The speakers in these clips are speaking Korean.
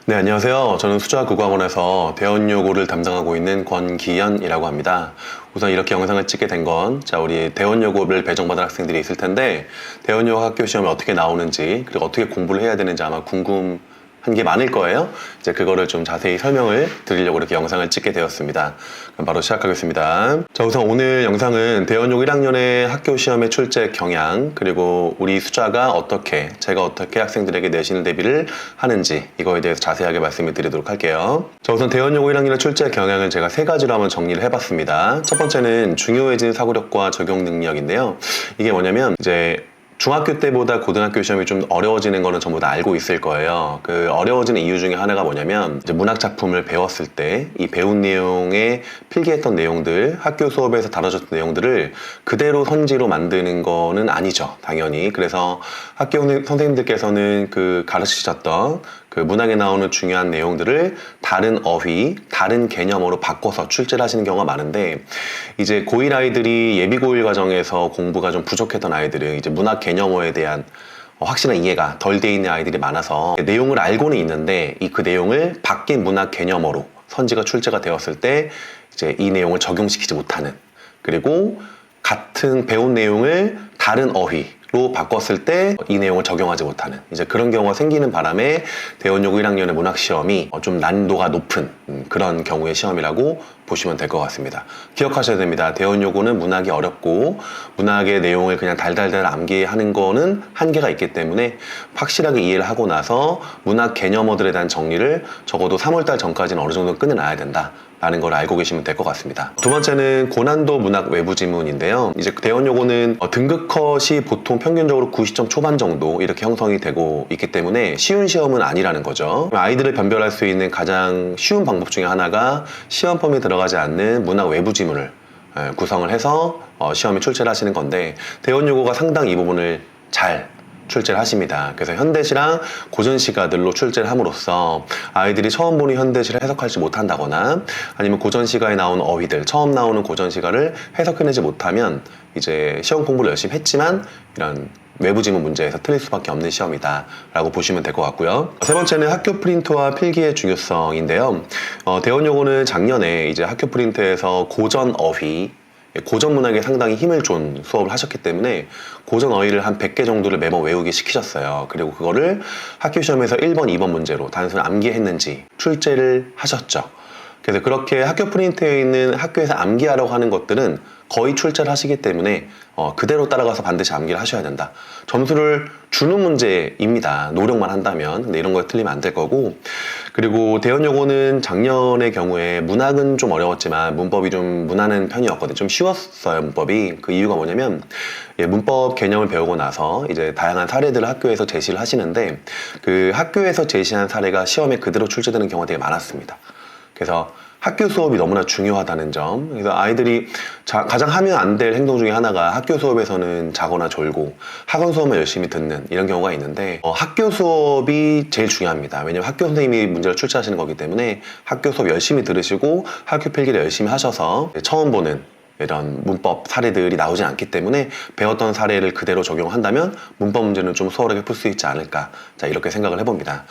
네, 안녕하세요. 저는 수자국어학원에서 대원여고를 담당하고 있는 권기현이라고 합니다. 우선 이렇게 영상을 찍게 된 건, 우리 대원여고를 배정받은 학생들이 있을 텐데, 대원여고 학교 시험이 어떻게 나오는지, 그리고 어떻게 공부를 해야 되는지 아마 궁금한 게 많을 거예요. 이제 그거를 좀 자세히 설명을 드리려고 이렇게 영상을 찍게 되었습니다. 그럼 바로 시작하겠습니다. 자, 우선 오늘 영상은 대원여고 1학년의 학교 시험의 출제 경향, 그리고 우리 수자가 제가 어떻게 학생들에게 내신 대비를 하는지, 이거에 대해서 자세하게 말씀을 드리도록 할게요. 자, 우선 대원여고 1학년의 출제 경향을 제가 세 가지로 한번 정리를 해봤습니다. 첫 번째는 중요해진 사고력과 적용 능력인데요. 이게 뭐냐면, 중학교 때보다 고등학교 시험이 좀 어려워지는 거는 전부 다 알고 있을 거예요. 그 어려워지는 이유 중에 하나가 뭐냐면, 문학 작품을 배웠을 때 이 배운 내용에 필기했던 내용들, 학교 수업에서 다뤄졌던 내용들을 그대로 선지로 만드는 거는 아니죠, 당연히. 그래서 학교 선생님들께서는 그 가르치셨던 그 문학에 나오는 중요한 내용들을 다른 어휘, 다른 개념으로 바꿔서 출제를 하시는 경우가 많은데, 이제 고1 아이들이 예비 고1 과정에서 공부가 좀 부족했던 아이들은 이제 문학 개념어에 대한 확실한 이해가 덜 돼 있는 아이들이 많아서 내용을 알고는 있는데 그 내용을 바뀐 문학 개념어로 선지가 출제가 되었을 때 이제 이 내용을 적용시키지 못하는, 그리고 같은 배운 내용을 다른 어휘로 바꿨을 때 이 내용을 적용하지 못하는, 이제 그런 경우가 생기는 바람에 대원여고 1학년의 문학 시험이 좀 난이도가 높은 그런 경우의 시험이라고 보시면 될 것 같습니다. 기억하셔야 됩니다. 대원여고는 문학이 어렵고 문학의 내용을 그냥 달달달 암기하는 거는 한계가 있기 때문에 확실하게 이해를 하고 나서 문학 개념어들에 대한 정리를 적어도 3월달 전까지는 어느 정도 끝내놔야 된다 라는 걸 알고 계시면 될 것 같습니다. 두 번째는 고난도 문학 외부 지문인데요. 이제 대원여고는 등급 컷이 보통 평균적으로 90점 초반 정도 이렇게 형성이 되고 있기 때문에 쉬운 시험은 아니라는 거죠. 아이들을 변별할 수 있는 가장 쉬운 방법 중에 하나가 시험범위에 들어가지 않는 문학 외부 지문을 구성을 해서 시험에 출제를 하시는 건데, 대원여고가 상당히 이 부분을 잘 출제를 하십니다. 그래서 현대시랑 고전시가들로 출제를 함으로써 아이들이 처음 보는 현대시를 해석하지 못한다거나, 아니면 고전시가에 나오는 어휘들, 처음 나오는 고전시가를 해석해내지 못하면 이제 시험 공부를 열심히 했지만 이런 외부 지문 문제에서 틀릴 수밖에 없는 시험이다 라고 보시면 될 것 같고요. 세 번째는 학교 프린트와 필기의 중요성인데요. 대원여고는 작년에 이제 학교 프린트에서 고전 어휘, 고전 문학에 상당히 힘을 준 수업을 하셨기 때문에 고전 어휘를 한 100개 정도를 매번 외우게 시키셨어요. 그리고 그거를 학교 시험에서 1번, 2번 문제로 단순히 암기했는지 출제를 하셨죠. 그래서 그렇게 학교 프린트에 있는 학교에서 암기하라고 하는 것들은 거의 출제를 하시기 때문에 그대로 따라가서 반드시 암기를 하셔야 된다. 점수를 주는 문제입니다. 노력만 한다면. 근데 이런 거에 틀리면 안 될 거고. 그리고 대원여고는 작년의 경우에 문학은 좀 어려웠지만 문법이 좀 무난한 편이었거든요. 좀 쉬웠어요, 문법이. 그 이유가 뭐냐면, 문법 개념을 배우고 나서 이제 다양한 사례들을 학교에서 제시를 하시는데, 그 학교에서 제시한 사례가 시험에 그대로 출제되는 경우가 되게 많았습니다. 그래서 학교 수업이 너무나 중요하다는 점. 그래서 아이들이 가장 하면 안 될 행동 중에 하나가 학교 수업에서는 자거나 졸고 학원 수업만 열심히 듣는 이런 경우가 있는데, 학교 수업이 제일 중요합니다. 왜냐면 학교 선생님이 문제를 출제하시는 거기 때문에 학교 수업 열심히 들으시고 학교 필기를 열심히 하셔서 처음 보는 이런 문법 사례들이 나오지 않기 때문에 배웠던 사례를 그대로 적용한다면 문법 문제는 좀 수월하게 풀 수 있지 않을까, 이렇게 생각을 해봅니다.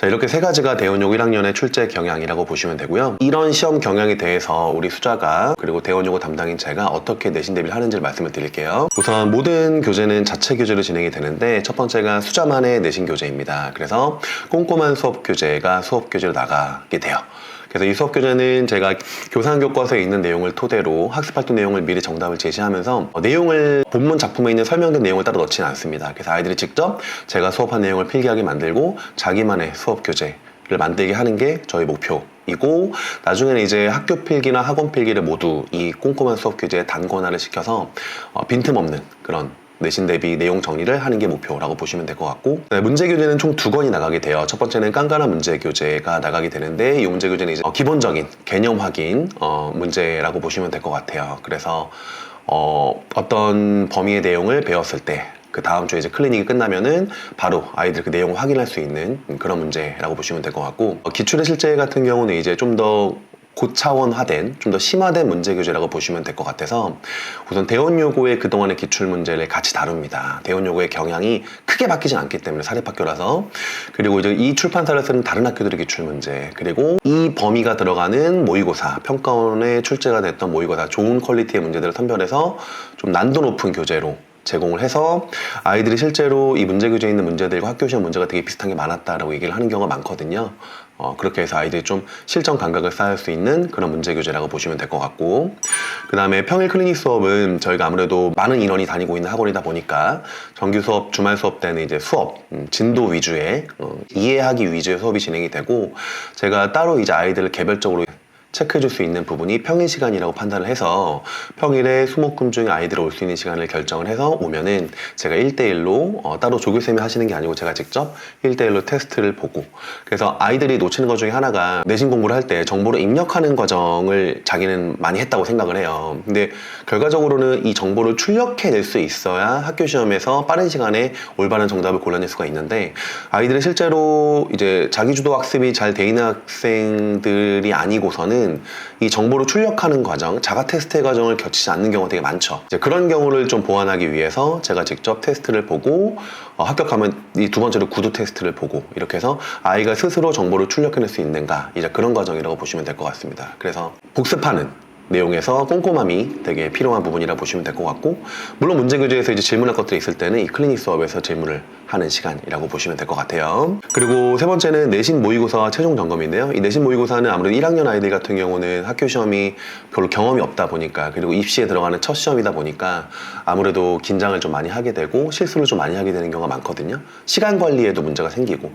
이렇게 세 가지가 대원여고 1학년의 출제 경향이라고 보시면 되고요. 이런 시험 경향에 대해서 우리 수자가, 그리고 대원여고 담당인 제가 어떻게 내신 대비를 하는지를 말씀을 드릴게요. 우선 모든 교재는 자체 교재로 진행이 되는데, 첫 번째가 수자만의 내신 교재입니다. 그래서 꼼꼼한 수업 교재가 수업 교재로 나가게 돼요. 그래서 이 수업 교재는 제가 교산 교과서에 있는 내용을 토대로 학습활동 내용을 미리 정답을 제시하면서 내용을 본문 작품에 있는 설명된 내용을 따로 넣지는 않습니다. 그래서 아이들이 직접 제가 수업한 내용을 필기하게 만들고 자기만의 수업 교재를 만들게 하는 게 저희 목표이고, 나중에는 이제 학교 필기나 학원 필기를 모두 이 꼼꼼한 수업 교재에 단권화를 시켜서 빈틈없는 그런 내신 대비 내용 정리를 하는 게 목표라고 보시면 될 것 같고, 문제 교재는 총 2권이 나가게 돼요. 첫 번째는 깐깐한 문제 교재가 나가게 되는데, 이 문제 교재는 이제 기본적인 개념 확인 문제라고 보시면 될 것 같아요. 그래서 어떤 범위의 내용을 배웠을 때 그 다음 주에 이제 클리닉이 끝나면은 바로 아이들 그 내용을 확인할 수 있는 그런 문제라고 보시면 될 것 같고, 기출의 실제 같은 경우는 이제 좀 더 고차원화된 좀 더 심화된 문제 교재라고 보시면 될 것 같아서 우선 대원여고의 그동안의 기출 문제를 같이 다룹니다. 대원여고의 경향이 크게 바뀌진 않기 때문에 사립학교라서. 그리고 이제 이 출판사를 쓰는 다른 학교들의 기출 문제, 그리고 이 범위가 들어가는 모의고사, 평가원에 출제가 됐던 모의고사 좋은 퀄리티의 문제들을 선별해서 좀 난도 높은 교재로 제공을 해서 아이들이 실제로 이 문제 교재에 있는 문제들과 학교 시험 문제가 되게 비슷한 게 많았다라고 얘기를 하는 경우가 많거든요. 그렇게 해서 아이들이 좀 실전 감각을 쌓을 수 있는 그런 문제 교재라고 보시면 될 것 같고, 그 다음에 평일 클리닉 수업은 저희가 아무래도 많은 인원이 다니고 있는 학원이다 보니까 정규 수업, 주말 수업 때는 이제 수업, 진도 위주의 이해하기 위주의 수업이 진행이 되고, 제가 따로 이제 아이들을 개별적으로 체크해줄 수 있는 부분이 평일 시간이라고 판단을 해서 평일에 수목금 중에 아이들이 올 수 있는 시간을 결정을 해서 오면은 제가 1대1로 따로 조교쌤이 하시는 게 아니고 제가 직접 1대1로 테스트를 보고, 그래서 아이들이 놓치는 것 중에 하나가 내신 공부를 할 때 정보를 입력하는 과정을 자기는 많이 했다고 생각을 해요. 근데 결과적으로는 이 정보를 출력해낼 수 있어야 학교 시험에서 빠른 시간에 올바른 정답을 골라낼 수가 있는데, 아이들은 실제로 이제 자기주도 학습이 잘 돼 있는 학생들이 아니고서는 이 정보를 출력하는 과정, 자가 테스트의 과정을 거치지 않는 경우가 되게 많죠. 이제 그런 경우를 좀 보완하기 위해서 제가 직접 테스트를 보고 합격하면 이 두 번째로 구두 테스트를 보고, 이렇게 해서 아이가 스스로 정보를 출력해낼 수 있는가, 이제 그런 과정이라고 보시면 될 것 같습니다. 그래서 복습하는 내용에서 꼼꼼함이 되게 필요한 부분이라 보시면 될 것 같고, 물론 문제 교재에서 이제 질문할 것들이 있을 때는 이 클리닉 수업에서 질문을 하는 시간이라고 보시면 될 것 같아요. 그리고 세 번째는 내신 모의고사와 최종 점검인데요. 이 내신 모의고사는 아무래도 1학년 아이들 같은 경우는 학교 시험이 별로 경험이 없다 보니까, 그리고 입시에 들어가는 첫 시험이다 보니까 아무래도 긴장을 좀 많이 하게 되고 실수를 좀 많이 하게 되는 경우가 많거든요. 시간 관리에도 문제가 생기고,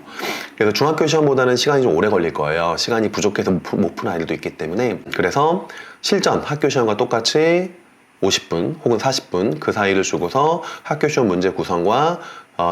그래서 중학교 시험보다는 시간이 좀 오래 걸릴 거예요. 시간이 부족해서 못 푼 아이들도 있기 때문에. 그래서 실전 학교 시험과 똑같이 50분 혹은 40분 그 사이를 주고서 학교 시험 문제 구성과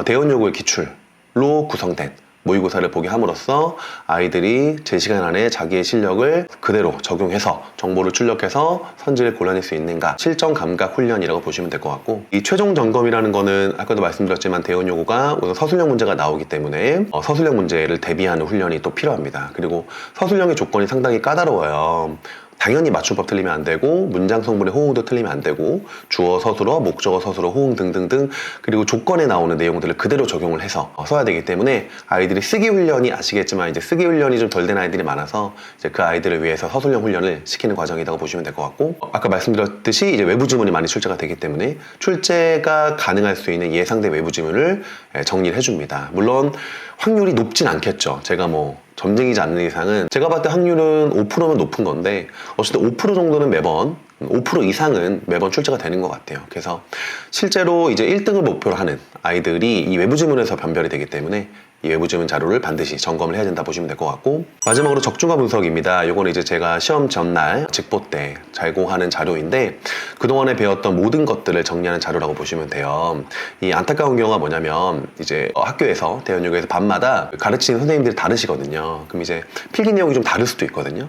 대원요구의 기출로 구성된 모의고사를 보게 함으로써 아이들이 제 시간 안에 자기의 실력을 그대로 적용해서 정보를 출력해서 선지를 골라낼 수 있는가, 실전 감각 훈련이라고 보시면 될 것 같고, 이 최종 점검이라는 거는 아까도 말씀드렸지만 대원요구가 우선 서술형 문제가 나오기 때문에 서술형 문제를 대비하는 훈련이 또 필요합니다. 그리고 서술형의 조건이 상당히 까다로워요. 당연히 맞춤법 틀리면 안 되고, 문장 성분의 호응도 틀리면 안 되고, 주어 서술어, 목적어 서술어, 호응 등등등, 그리고 조건에 나오는 내용들을 그대로 적용을 해서 써야 되기 때문에 아이들이 쓰기 훈련이, 아시겠지만 이제 쓰기 훈련이 좀 덜 된 아이들이 많아서 이제 그 아이들을 위해서 서술형 훈련을 시키는 과정이라고 보시면 될 것 같고, 아까 말씀드렸듯이 이제 외부 지문이 많이 출제가 되기 때문에 출제가 가능할 수 있는 예상된 외부 지문을 정리를 해줍니다. 물론 확률이 높진 않겠죠. 제가 뭐 점쟁이지 않는 이상은, 제가 봤을 때 확률은 5%면 높은 건데 어쨌든 5% 정도는 매번, 5% 이상은 매번 출제가 되는 것 같아요. 그래서 실제로 이제 1등을 목표로 하는 아이들이 이 외부 지문에서 변별이 되기 때문에 이 외부 지문 자료를 반드시 점검을 해야 된다 보시면 될 것 같고, 마지막으로 적중화 분석입니다. 이거는 이제 제가 시험 전날 직보 때 제공하는 자료인데 그동안에 배웠던 모든 것들을 정리하는 자료라고 보시면 돼요. 이 안타까운 경우가 뭐냐면 이제 학교에서 대원여고에서 밤마다 가르치는 선생님들이 다르시거든요. 그럼 이제 필기 내용이 좀 다를 수도 있거든요.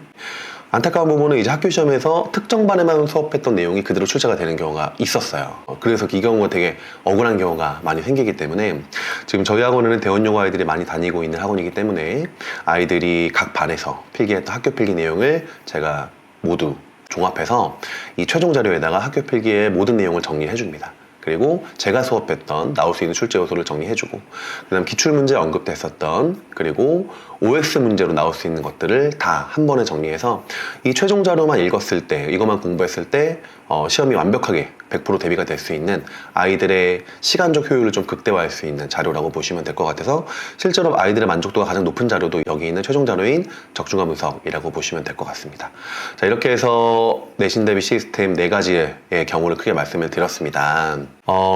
안타까운 부분은 이제 학교 시험에서 특정 반에만 수업했던 내용이 그대로 출제가 되는 경우가 있었어요. 그래서 이 경우가 되게 억울한 경우가 많이 생기기 때문에 지금 저희 학원에는 대원여고 아이들이 많이 다니고 있는 학원이기 때문에 아이들이 각 반에서 필기했던 학교 필기 내용을 제가 모두 종합해서 이 최종 자료에다가 학교 필기의 모든 내용을 정리해 줍니다. 그리고 제가 수업했던 나올 수 있는 출제 요소를 정리해주고, 그 다음 기출문제에 언급됐었던, 그리고 OX 문제로 나올 수 있는 것들을 다 한 번에 정리해서 이 최종 자료만 읽었을 때, 이것만 공부했을 때 시험이 완벽하게 100% 대비가 될 수 있는, 아이들의 시간적 효율을 좀 극대화할 수 있는 자료라고 보시면 될 것 같아서 실제로 아이들의 만족도가 가장 높은 자료도 여기 있는 최종 자료인 적중화 분석이라고 보시면 될 것 같습니다. 자, 이렇게 해서 내신 대비 시스템 4가지의 경우를 크게 말씀을 드렸습니다.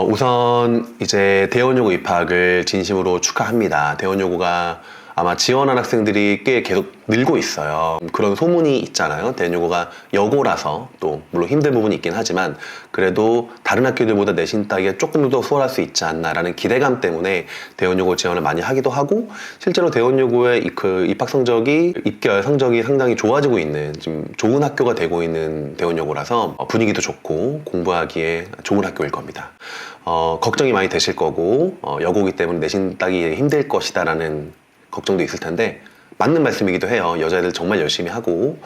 우선 이제 대원여고 입학을 진심으로 축하합니다. 대원여고가 아마 지원한 학생들이 꽤 계속 늘고 있어요. 그런 소문이 있잖아요. 대원여고가 여고라서 또 물론 힘든 부분이 있긴 하지만 그래도 다른 학교들보다 내신 따기가 조금 더 수월할 수 있지 않나라는 기대감 때문에 대원여고 지원을 많이 하기도 하고, 실제로 대원여고의 그 입학 성적이, 입결 성적이 상당히 좋아지고 있는, 좀 좋은 학교가 되고 있는 대원여고라서 분위기도 좋고 공부하기에 좋은 학교일 겁니다. 걱정이 많이 되실 거고 여고이기 때문에 내신 따기 힘들 것이다 라는 걱정도 있을 텐데 맞는 말씀이기도 해요. 여자애들 정말 열심히 하고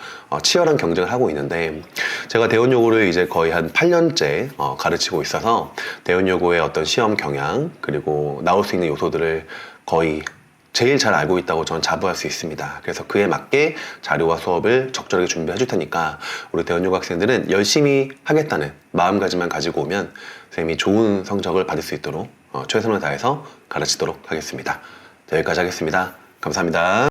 치열한 경쟁을 하고 있는데, 제가 대원여고를 이제 거의 한 8년째 가르치고 있어서 대원여고의 어떤 시험 경향 그리고 나올 수 있는 요소들을 거의 제일 잘 알고 있다고 저는 자부할 수 있습니다. 그래서 그에 맞게 자료와 수업을 적절하게 준비해 줄 테니까 우리 대원여고 학생들은 열심히 하겠다는 마음가짐만 가지고 오면 선생님이 좋은 성적을 받을 수 있도록 최선을 다해서 가르치도록 하겠습니다. 자, 여기까지 하겠습니다. 감사합니다.